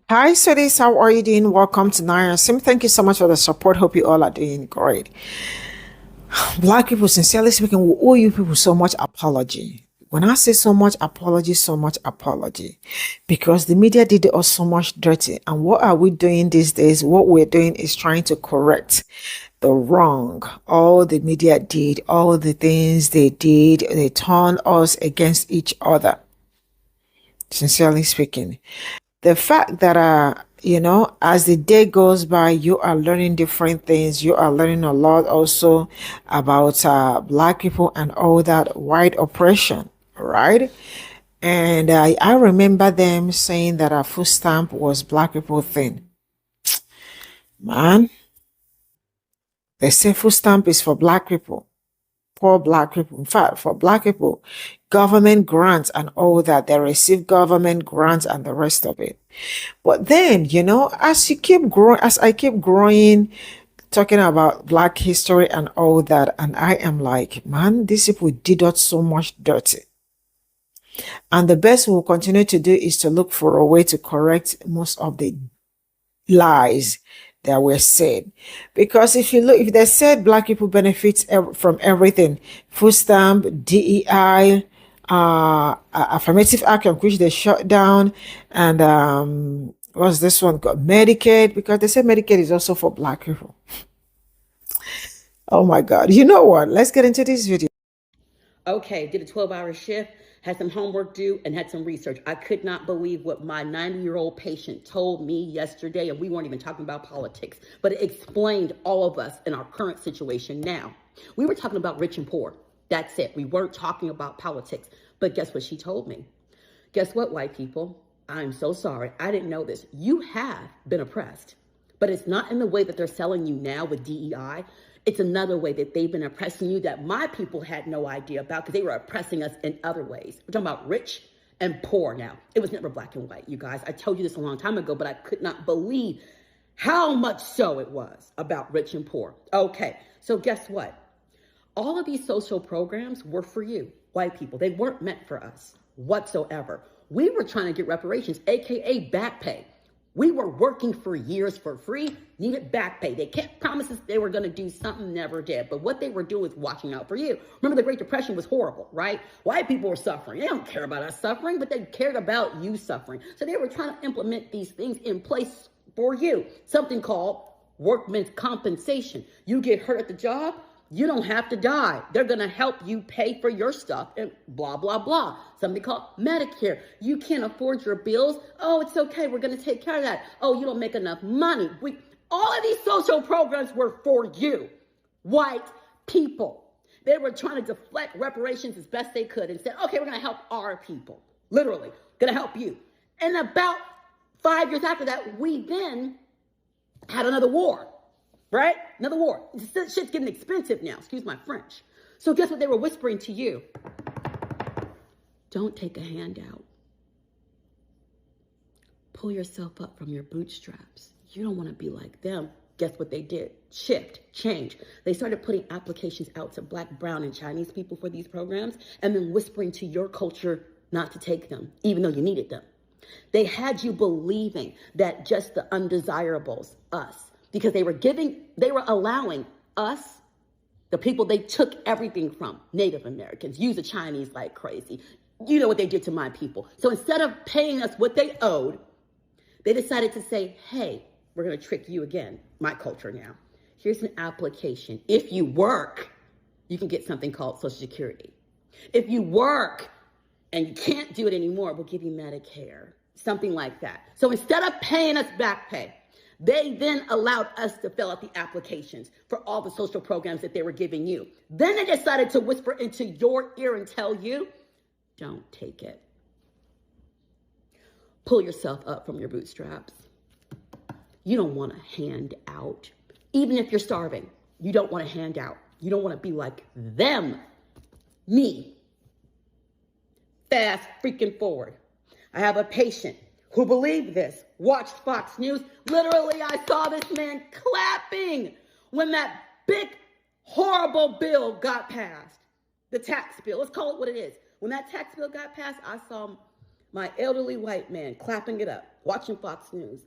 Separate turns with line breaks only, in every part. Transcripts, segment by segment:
Hi, sweeties. How are you doing? Welcome to Naya Sim. Thank you so much for the support. Hope you all are doing great. Black people, sincerely speaking, we owe you people so much apology. When I say so much apology, because the media did us so much dirty. And what are we doing these days? What we're doing is trying to correct the wrong. All the media did, all the things they did, they turned us against each other. Sincerely speaking, the fact that as the day goes by, you are learning different things. You are learning a lot also about black people and all that white oppression, right? And I remember them saying that a food stamp was black people thing. Man, they say food stamp is for black people, poor black people. In fact, for black people, government grants and all that, they receive government grants and the rest of it. But then, as I keep growing, talking about black history and all that, and I am like, man, these people did us so much dirty. And the best we'll continue to do is to look for a way to correct most of the lies that were said. Because if they said black people benefit from everything, food stamp, DEI, affirmative action, which they shut down, and what's this one got Medicaid, because they said Medicaid is also for black people. Oh my God. You know what? Let's get into this video.
Okay, did a 12-hour shift, had some homework due, and had some research. I could not believe what my 90-year-old patient told me yesterday, and we weren't even talking about politics, but it explained all of us in our current situation now. We were talking about rich and poor. That's it. We weren't talking about politics. But guess what she told me? Guess what, white people? I'm so sorry. I didn't know this. You have been oppressed, but it's not in the way that they're selling you now with DEI. It's another way that they've been oppressing you that my people had no idea about because they were oppressing us in other ways. We're talking about rich and poor now. It was never black and white, you guys. I told you this a long time ago, but I could not believe how much so it was about rich and poor. Okay, so guess what? All of these social programs were for you, white people. They weren't meant for us whatsoever. We were trying to get reparations, AKA back pay. We were working for years for free, needed back pay. They kept promises they were going to do something, never did. But what they were doing was watching out for you. Remember, the Great Depression was horrible, right? White people were suffering. They don't care about us suffering, but they cared about you suffering. So they were trying to implement these things in place for you. Something called workman's compensation. You get hurt at the job, you don't have to die. They're going to help you pay for your stuff and blah, blah, blah. Something called Medicare. You can't afford your bills. Oh, it's okay. We're going to take care of that. Oh, you don't make enough money. All of these social programs were for you, white people. They were trying to deflect reparations as best they could and said, okay, we're going to help our people. Literally, going to help you. And about 5 years after that, we then had another war. Right? Another war. This shit's getting expensive now. Excuse my French. So guess what they were whispering to you? Don't take a handout. Pull yourself up from your bootstraps. You don't want to be like them. Guess what they did? Shift, change. They started putting applications out to black, brown, and Chinese people for these programs and then whispering to your culture not to take them, even though you needed them. They had you believing that just the undesirables, us, because they were allowing us, the people they took everything from, Native Americans, use the Chinese like crazy. You know what they did to my people. So instead of paying us what they owed, they decided to say, hey, we're going to trick you again, my culture now. Here's an application. If you work, you can get something called Social Security. If you work and you can't do it anymore, we'll give you Medicare, something like that. So instead of paying us back pay, they then allowed us to fill out the applications for all the social programs that they were giving you. Then they decided to whisper into your ear and tell you, don't take it. Pull yourself up from your bootstraps. You don't want to hand out. Even if you're starving, you don't want to hand out. You don't want to be like them. Me. Fast freaking forward. I have a patient who believed this, watched Fox News. Literally, I saw this man clapping when that big, horrible bill got passed. The tax bill, let's call it what it is. When that tax bill got passed, I saw My elderly white man clapping it up, watching Fox News.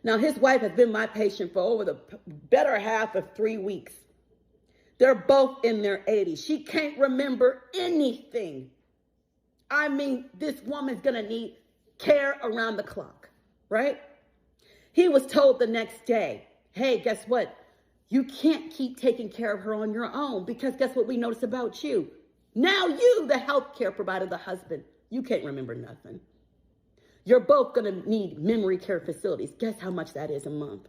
Now, his wife has been my patient for over the better half of 3 weeks. They're both in their 80s. She can't remember anything. I mean, this woman's gonna need care around the clock, right? He was told the next day, hey, guess what? You can't keep taking care of her on your own, because guess what we noticed about you? Now you, the healthcare provider, the husband, you can't remember nothing. You're both gonna need memory care facilities. Guess how much that is a month?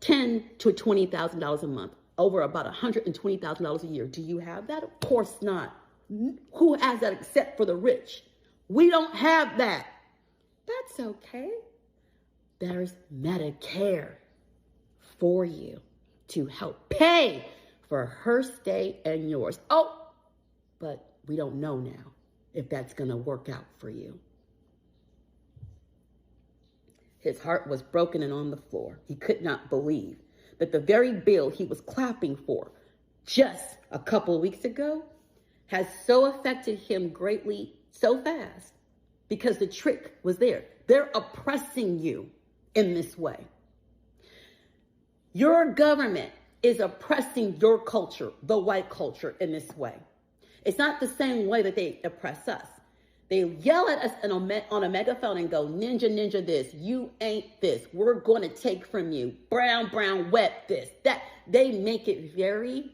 $10,000 to $20,000 a month, over about $120,000 a year. Do you have that? Of course not. Who has that except for the rich? We don't have that. That's okay. There's Medicare for you to help pay for her stay and yours. Oh, but we don't know now if that's gonna work out for you. His heart was broken and on the floor. He could not believe that the very bill he was clapping for just a couple of weeks ago has so affected him greatly so fast, because the trick was there. They're oppressing you in this way. Your government is oppressing your culture, the white culture, in this way. It's not the same way that they oppress us. They yell at us on a megaphone and go, ninja, ninja this, you ain't this, we're going to take from you, brown, brown, wet this, that. They make it very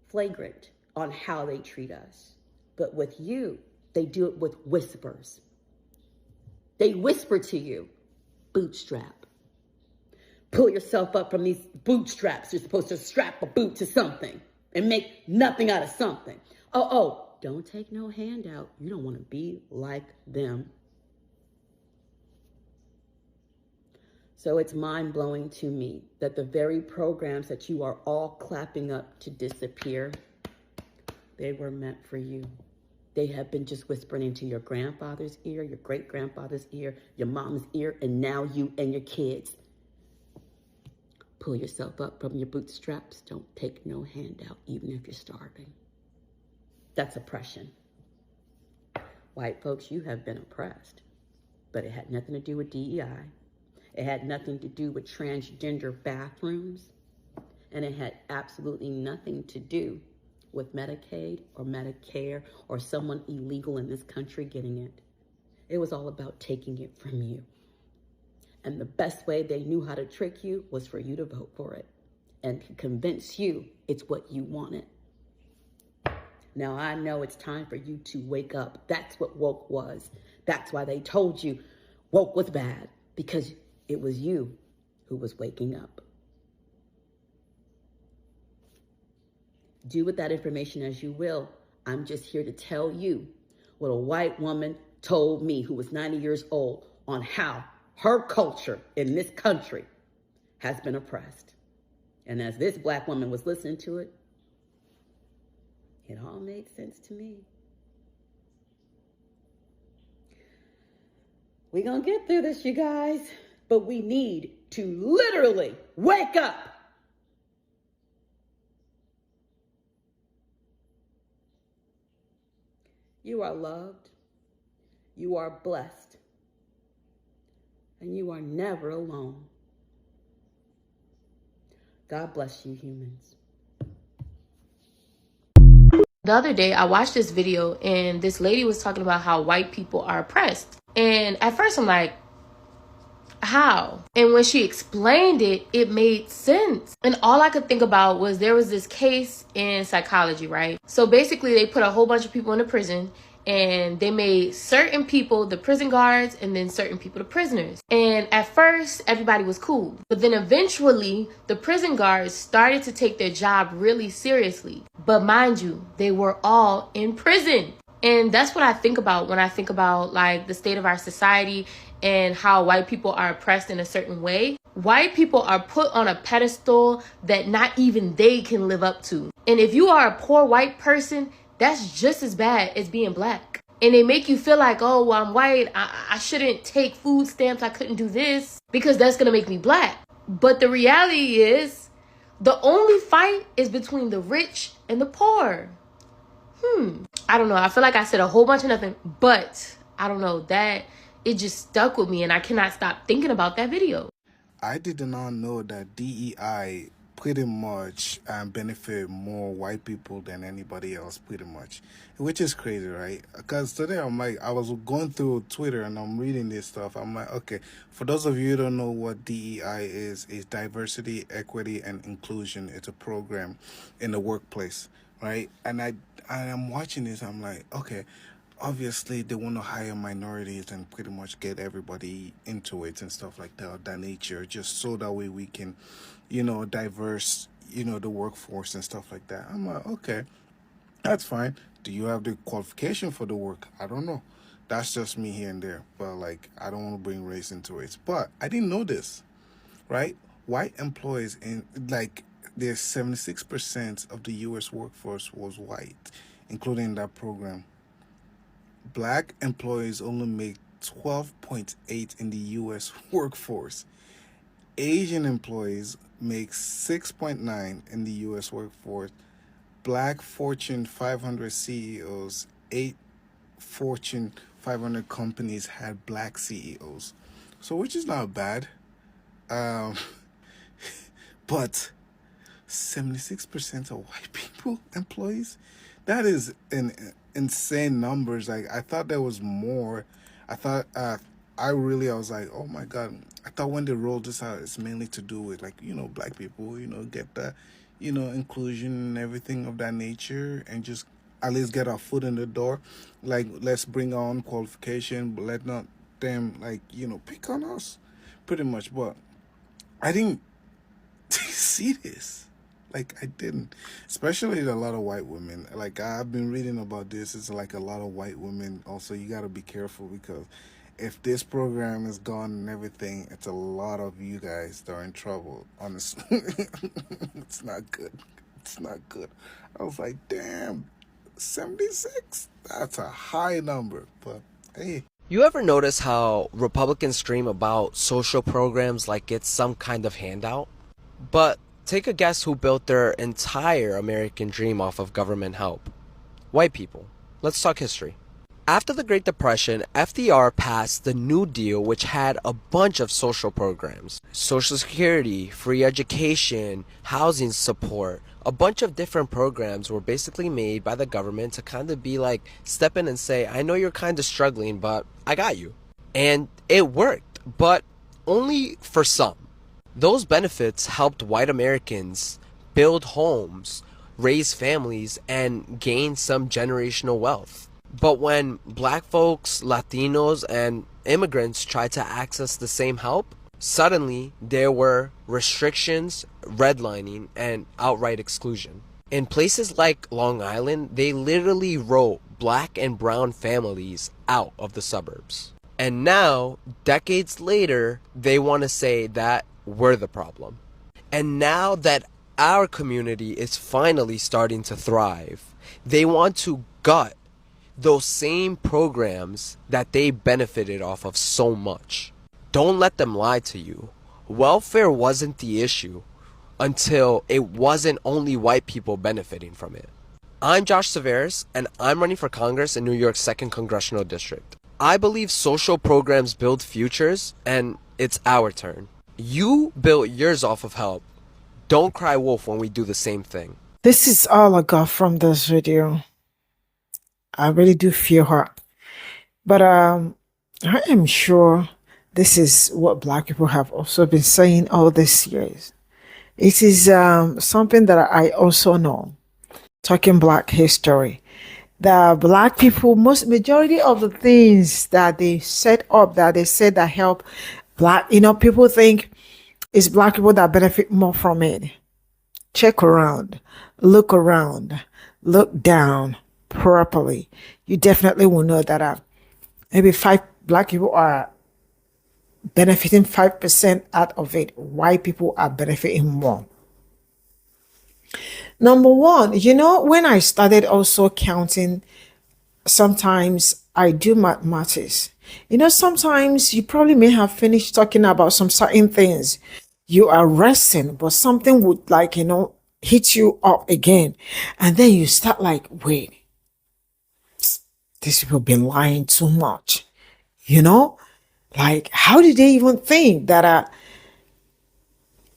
flagrant on how they treat us. But with you, they do it with whispers. They whisper to you, bootstrap. Pull yourself up from these bootstraps. You're supposed to strap a boot to something and make nothing out of something. Oh, don't take no handout. You don't want to be like them. So it's mind-blowing to me that the very programs that you are all clapping up to disappear, they were meant for you. They have been just whispering into your grandfather's ear, your great-grandfather's ear, your mom's ear, and now you and your kids. Pull yourself up from your bootstraps. Don't take no handout, even if you're starving. That's oppression. White folks, you have been oppressed, but it had nothing to do with DEI. It had nothing to do with transgender bathrooms, and it had absolutely nothing to do with Medicaid or Medicare or someone illegal in this country getting it. It was all about taking it from you. And the best way they knew how to trick you was for you to vote for it and to convince you it's what you wanted. Now, I know it's time for you to wake up. That's what woke was. That's why they told you woke was bad, because it was you who was waking up. Do with that information as you will. I'm just here to tell you what a white woman told me, who was 90 years old, on how her culture in this country has been oppressed. And as this black woman was listening to it, it all made sense to me. We're gonna get through this, you guys, but we need to literally wake up. You are loved, you are blessed, and you are never alone. God bless you, humans.
The other day, I watched this video and this lady was talking about how white people are oppressed. And at first I'm like, how? And when she explained it, it made sense. And all I could think about was there was this case in psychology, right? So basically they put a whole bunch of people in a prison and they made certain people the prison guards and then certain people the prisoners. And at first everybody was cool, but then eventually the prison guards started to take their job really seriously. But mind you, they were all in prison. And that's what I think about when I think about like the state of our society and how white people are oppressed in a certain way. White people are put on a pedestal that not even they can live up to. And if you are a poor white person, that's just as bad as being black. And they make you feel like, oh, well, I'm white. I shouldn't take food stamps. I couldn't do this because that's going to make me black. But the reality is the only fight is between the rich and the poor. I don't know. I feel like I said a whole bunch of nothing, but I don't know that it just stuck with me and I cannot stop thinking about that video.
I did not know that DEI pretty much benefit more white people than anybody else, pretty much, which is crazy, right? Because today I'm like, I was going through Twitter and I'm reading this stuff. I'm like, okay, for those of you who don't know what DEI is diversity, equity, and inclusion. It's a program in the workplace, right? And I'm watching this. I'm like, okay, obviously they want to hire minorities and pretty much get everybody into it and stuff like that nature, just so that way we can, diverse, the workforce and stuff like that. I'm like, okay, that's fine. Do you have the qualification for the work? I don't know. That's just me here and there, but like, I don't want to bring race into it. But I didn't know this, right? White employees in, like, there's 76% of the US workforce was white, including that program. Black employees only make 12.8 in the US workforce. Asian employees make 6.9 in the US workforce. Black Fortune 500 CEOs, 8 Fortune 500 companies had black CEOs. So, which is not bad. Um, but 76% of white people employees, that is an insane numbers. Like, I thought there was more. I thought I was like, oh my god, I thought when they rolled this out, it's mainly to do with, like, black people, get the inclusion and everything of that nature, and just at least get our foot in the door. Like, let's bring our own qualification, but let not them, like, pick on us pretty much. But I didn't see this. Like, I didn't. Especially a lot of white women. Like, I've been reading about this. It's like a lot of white women. Also, you got to be careful, because if this program is gone and everything, it's a lot of you guys that are in trouble, honestly. It's not good. It's not good. I was like, damn, 76? That's a high number. But, hey.
You ever notice how Republicans scream about social programs like it's some kind of handout? But take a guess who built their entire American dream off of government help. White people. Let's talk history. After the Great Depression, FDR passed the New Deal, which had a bunch of social programs. Social Security, free education, housing support. A bunch of different programs were basically made by the government to kind of be like, step in and say, I know you're kind of struggling, but I got you. And it worked, but only for some. Those benefits helped white Americans build homes, raise families, and gain some generational wealth. But when black folks, Latinos, and immigrants tried to access the same help, suddenly there were restrictions, redlining, and outright exclusion. In places like Long Island, they literally wrote black and brown families out of the suburbs. And now, decades later, they want to say that we're the problem. And now that our community is finally starting to thrive, they want to gut those same programs that they benefited off of so much. Don't let them lie to you. Welfare wasn't the issue until it wasn't only white people benefiting from it. I'm Josh Severus, and I'm running for Congress in New York's 2nd Congressional District. I believe social programs build futures, and it's our turn. You built yours off of help. Don't cry wolf when we do the same thing.
This is all I got from this video. I really do feel her. But I am sure this is what Black people have also been saying all these years. It is something that I also know, talking Black history. The Black people, majority of the things that they set up, that they said that help Black, people think it's Black people that benefit more from it. Check around, look down properly. You definitely will know that maybe 5 Black people are benefiting 5% out of it. White people are benefiting more. Number one, when I started also counting, sometimes I do mathematics. Sometimes you probably may have finished talking about some certain things. You are resting, but something would hit you up again. And then you start like, wait, these people been lying too much. You know, like, how did they even think that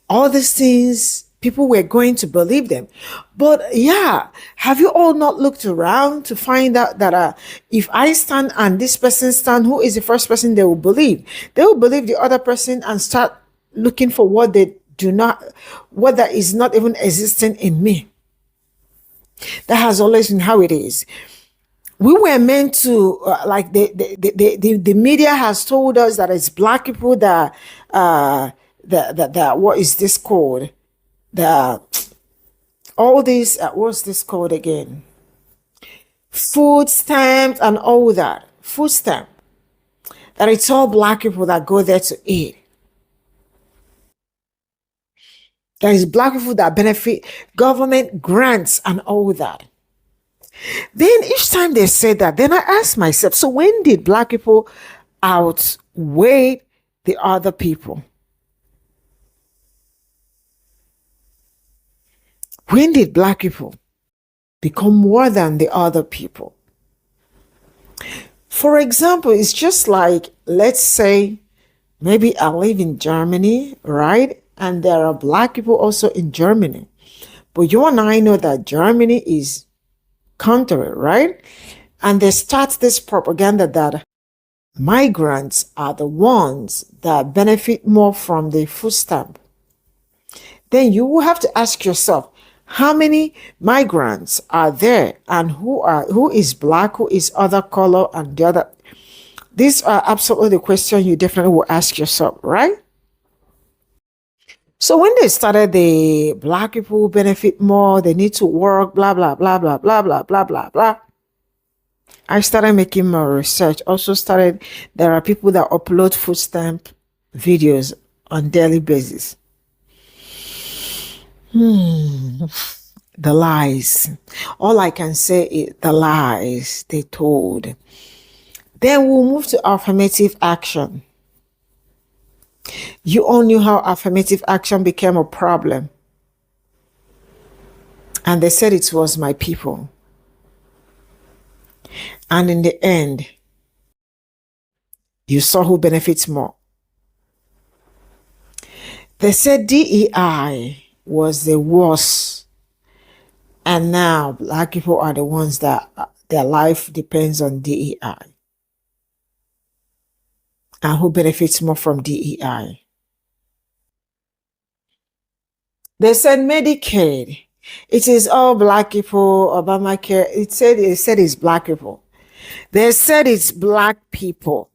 all these things people were going to believe them? But yeah, have you all not looked around to find out that if I stand and this person stand, who is the first person they will believe? They will believe the other person and start looking for what they do not, what that is not even existing in me. That has always been how it is. We were meant to like the media has told us that it's black people that what is this called, the all these what's this called again, food stamps and all that, food stamp, that it's all black people that go there to eat. There is black people that benefit government grants and all that. Then each time they say that, then I ask myself, so when did black people outweigh the other people? When did black people become more than the other people? For example, it's just like, let's say, maybe I live in Germany, right? And there are black people also in Germany. But you and I know that Germany is country, right? And they start this propaganda that migrants are the ones that benefit more from the food stamp. Then you will have to ask yourself, how many migrants are there, and who is black, who is other color, and the other? These are absolutely the questions you definitely will ask yourself, right? So when they started the black people benefit more, they need to work, blah, blah, blah, blah, blah, blah, blah, blah, blah. I started making more research. Also started, there are people that upload food stamp videos on daily basis. The lies. All I can say is the lies they told. Then we'll move to affirmative action. You all knew how affirmative action became a problem. And they said it was my people. And in the end, you saw who benefits more. They said DEI was the worst. And now black people are the ones that their life depends on DEI. And who benefits more from DEI? They said Medicaid. It is all black people. Obamacare. They said it's black people. They said it's black people.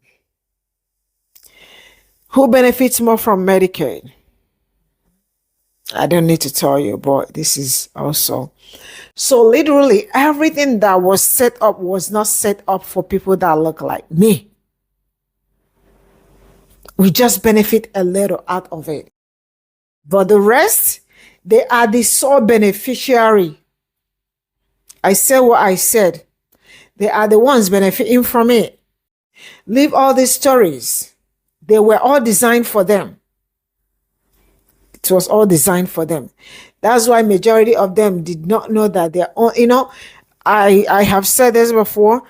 Who benefits more from Medicaid? I don't need to tell you, but this is also. So literally everything that was set up was not set up for people that look like me. We just benefit a little out of it. But the rest, they are the sole beneficiary. I said what I said. They are the ones benefiting from it. Leave all these stories. They were all designed for them. It was all designed for them. That's why majority of them did not know that they're all, I have said this before.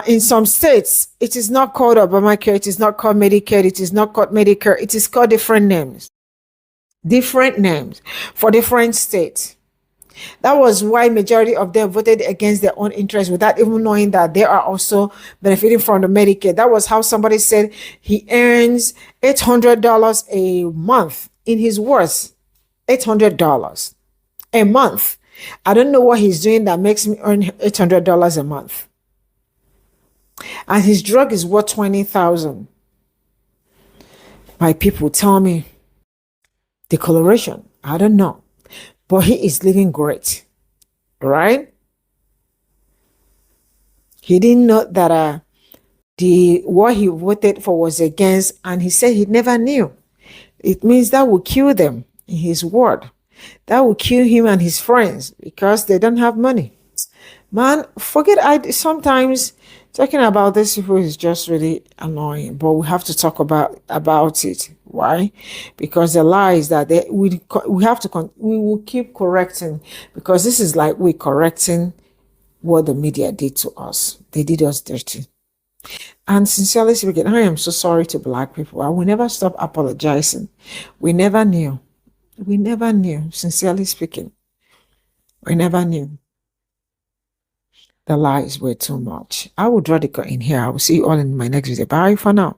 In some states, it is not called Obamacare, it is not called Medicaid, it is not called Medicare, it is called different names. Different names for different states. That was why majority of them voted against their own interests without even knowing that they are also benefiting from the Medicare. That was how somebody said he earns $800 a month. In his words, $800 a month. I don't know what he's doing that makes me earn $800 a month. And his drug is worth $20,000. My people, tell me the coloration. I don't know. But he is living great. Right? He didn't know that what he voted for was against, and he said he never knew. It means that will kill them in his word. That will kill him and his friends because they don't have money. Man, sometimes talking about this people is just really annoying, but we have to talk about it. Why? Because the lies that we will keep correcting, because this is like we're correcting what the media did to us. They did us dirty. And sincerely speaking, I am so sorry to Black people. I will never stop apologizing. We never knew. We never knew, sincerely speaking. We never knew. The lies were too much. I will draw the curtain here. I will see you all in my next video. Bye for now.